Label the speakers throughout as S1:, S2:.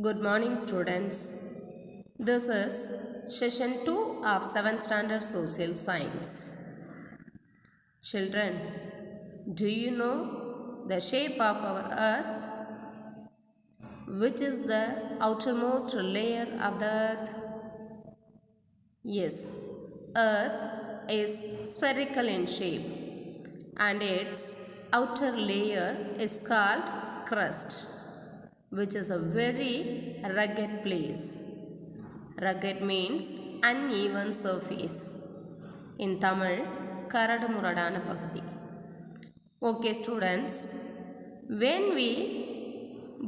S1: Good morning, students. This is session 2 of 7th Standard Social Science. Children, do you know the shape of our earth, which is the outermost layer of the earth? Yes, earth is spherical in shape and its outer layer is called crust, which is a very rugged place. Rugged means uneven surface. In Tamil, கரடு முரடான பகுதி. Okay students, when we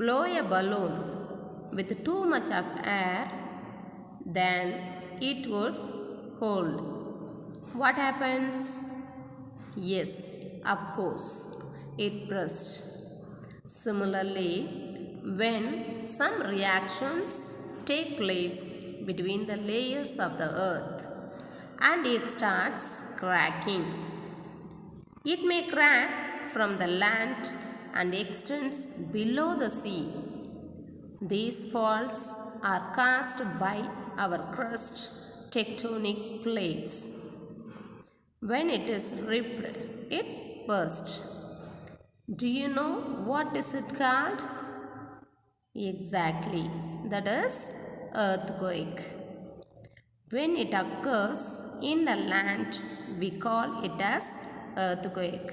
S1: blow a balloon with too much of air, then it would hold. What happens? Yes, of course, it bursts. Similarly, when some reactions take place between the layers of the earth and it starts cracking, it may crack from the land and extends below the sea. These faults are caused by our crust tectonic plates. When it is ripped, it bursts. Do you know what is it called? Exactly, that is earthquake. When it occurs in the land, we call it as earthquake.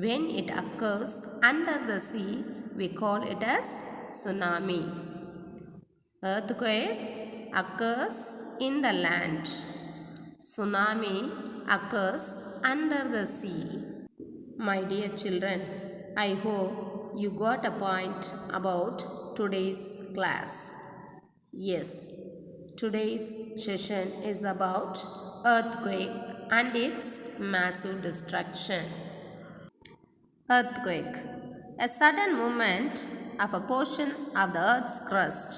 S1: When it occurs under the sea, we call it as tsunami. Earthquake occurs in the land. Tsunami occurs under the sea. My dear children, I hope you got a point about today's class. Yes, today's session is about earthquake and its massive destruction. Earthquake, a sudden movement of a portion of the earth's crust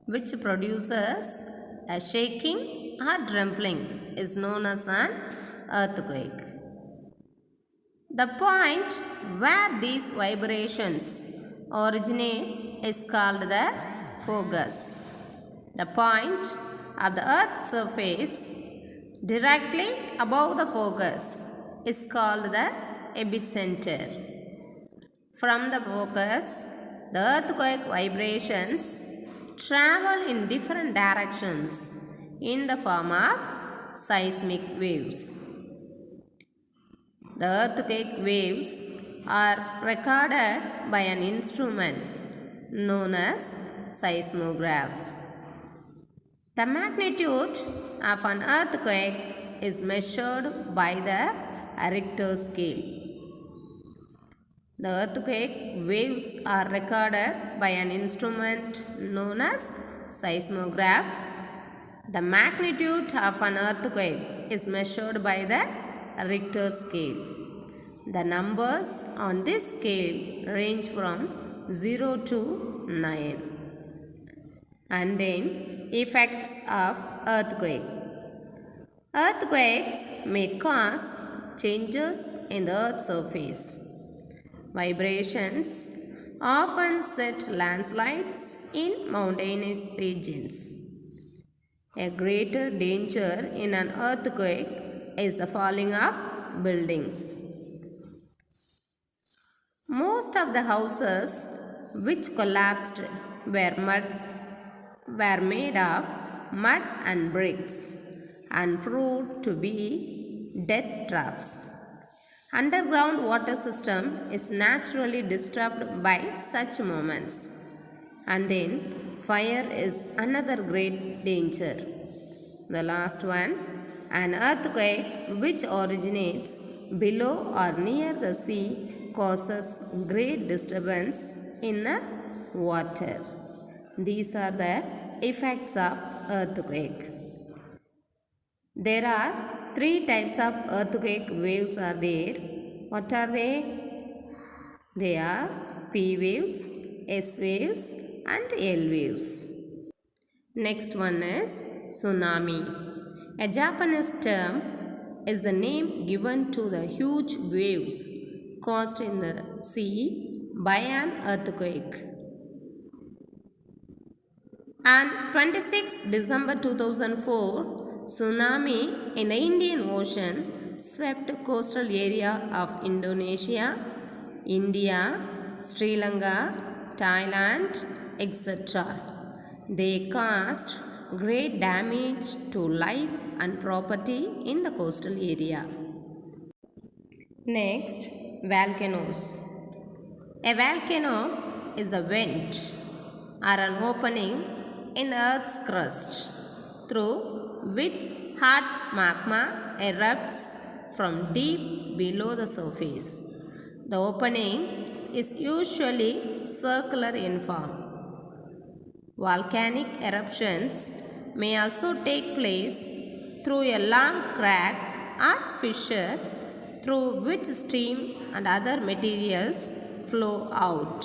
S1: which produces a shaking or trembling is known as an earthquake. The point where these vibrations originate is called the focus. The point of the earth's surface directly above the focus is called the epicenter. From the focus, the earthquake vibrations travel in different directions in the form of seismic waves. The earthquake waves are recorded by an instrument known as seismograph. The magnitude of an earthquake is measured by the Richter scale. The earthquake waves are recorded by an instrument known as seismograph. The magnitude of an earthquake is measured by the Richter scale. The numbers on this scale range from 0 to 9. And then effects of earthquake. Earthquakes may cause changes in the earth's surface. Vibrations often set landslides in mountainous regions. A greater danger in an earthquake is the falling of buildings. Most of the houses which collapsed were made of mud and bricks and proved to be death traps. Underground water system is naturally disturbed by such movements. And then fire is another great danger. The last one, an earthquake which originates below or near the sea causes great disturbance in the water. These are the effects of earthquake. There are 3 types of earthquake waves are there. What are they? They are P waves, S waves and L waves. Next one is tsunami. A Japanese term is the name given to the huge waves caused in the sea by an earthquake. On 26 December 2004, tsunami in the Indian Ocean swept coastal area of Indonesia, India, Sri Lanka, Thailand, etc. They caused great damage to life and property in the coastal area. Next, volcanoes. A volcano is a vent or an opening in the earth's crust through which hot magma erupts from deep below the surface. The opening is usually circular in form. Volcanic eruptions may also take place through a long crack or fissure through which steam and other materials flow out.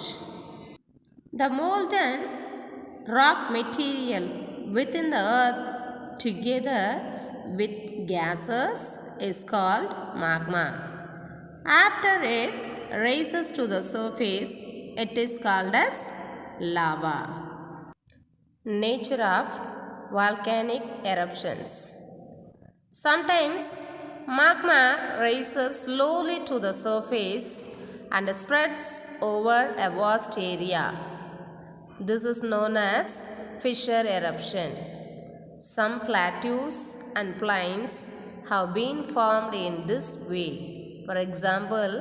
S1: The molten rock material within the earth together with gases is called magma. After it rises to the surface, it is called as lava. Nature of volcanic eruptions. Sometimes magma rises slowly to the surface and spreads over a vast area. This is known as fissure eruption. Some plateaus and plains have been formed in this way. For example,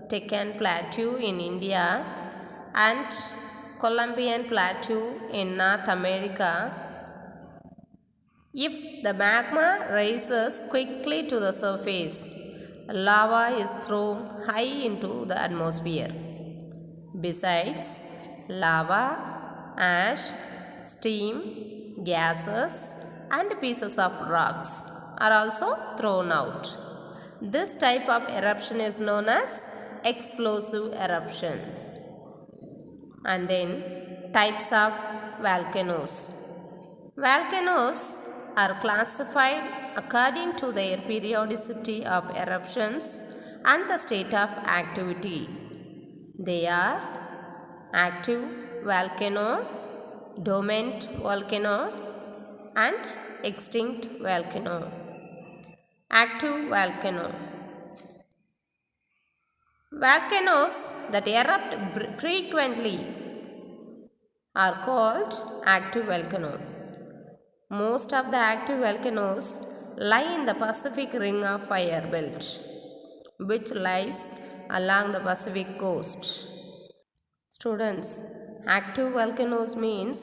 S1: Deccan Plateau in India and Columbian Plateau in North America. If the magma rises quickly to the surface, lava is thrown high into the atmosphere. Besides, lava, ash, steam, gases, and pieces of rocks are also thrown out. This type of eruption is known as explosive eruption. And then types of volcanoes. Volcanoes are classified according to their periodicity of eruptions and the state of activity. They are active volcano, dormant volcano, and extinct volcano. Active volcano. Volcanoes that erupt frequently are called active volcano. Most of the active volcanoes lie in the Pacific Ring of Fire belt, which lies along the Pacific coast. Students, active volcanoes means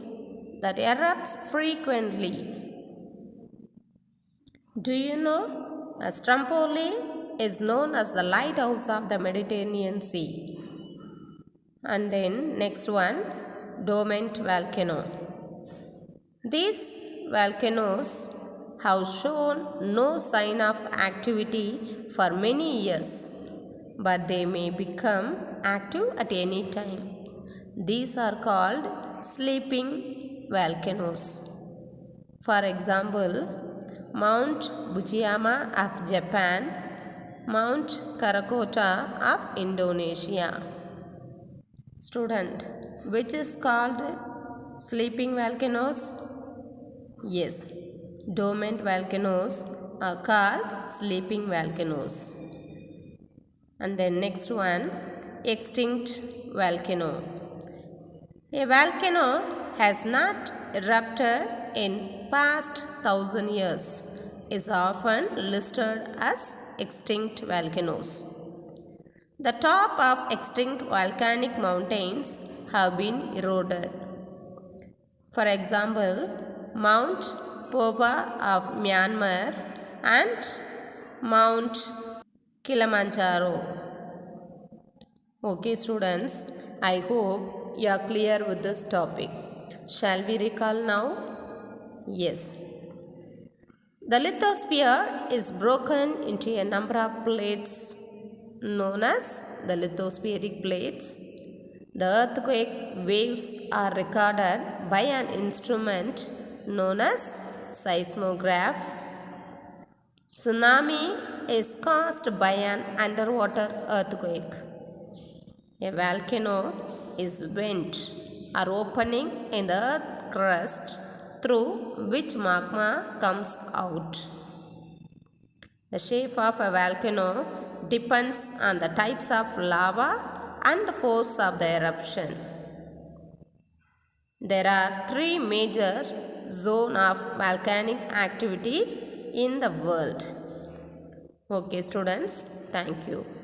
S1: that erupts frequently. Do you know Stromboli is known as the lighthouse of the Mediterranean Sea? And then next one, dormant volcano. These volcanoes have shown no sign of activity for many years, but they may become active at any time. These are called sleeping volcanoes. For example, Mount Fujiyama of Japan, Mount Krakatoa of Indonesia. Student, which is called sleeping volcanoes? Yes, dormant volcanoes are called sleeping volcanoes. And then next one, extinct volcano. A volcano has not erupted in past 1,000 years is often listed as extinct volcanoes. The top of extinct volcanic mountains have been eroded. For example, Mount Popa of Myanmar and Mount Kilimanjaro. Okay students, I hope you are clear with this topic. Shall we recall now? Yes. The lithosphere is broken into a number of plates known as the lithospheric plates. The earthquake waves are recorded by an instrument known as seismograph. Tsunami is caused by an underwater earthquake. A volcano is vent or opening in the earth crust through which magma comes out. The shape of a volcano depends on the types of lava and force of the eruption. There are three major zones of volcanic activity in the world. Okay students, thank you.